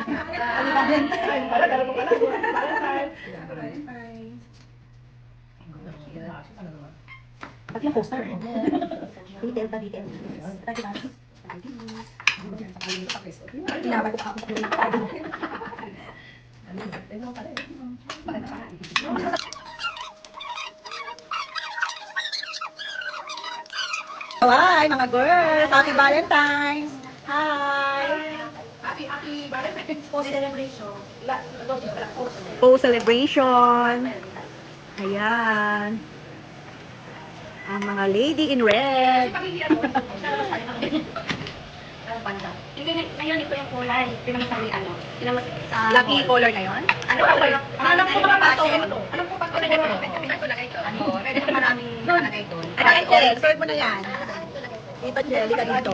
Valentine. Pala mo pala. Valentine. Pag yung poster. Detail pa, detail. Pinabay ko pa ako. Hi, mga girls! Happy Valentine's! Hi! Happy Valentine. Post-celebration. Post-celebration. Ayan. Ang mga lady in red. Hindi, ngayon ito yung kulay. Pinamasabi Lucky color na yun? Alam ko mga pato. Alam ko pato na gano'n. Pwede ko lagay ito. Pwede ko maraming lagay ito. Ay, Chel, serve mo na yan. Dito, Chel, ka dito.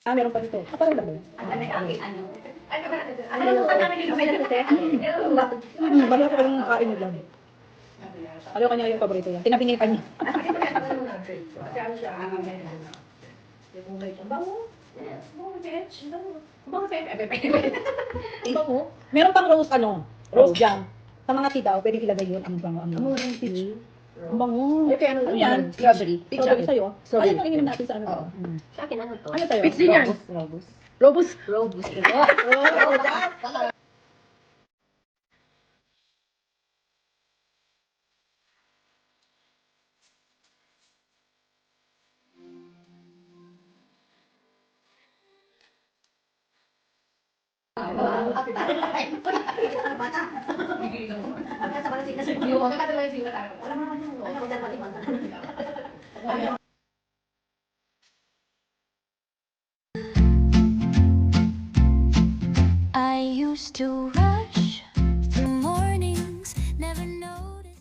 Meron pa dito. Parang lang. Bala ko yung kain nila. Ayaw kanya yung paborito yan. Tinapinitan niya. Meron pang rose rose jam. Sa mga daw, pwede ilagay yun. Ang bango. Ang peach. Ang bango. Ito ano yan? Strawberry. Strawberry sa'yo. Ayun ang inom natin sa ano. Sa akin, ano to? Ano tayo? Peach din yan. Robust. Robust. I used to run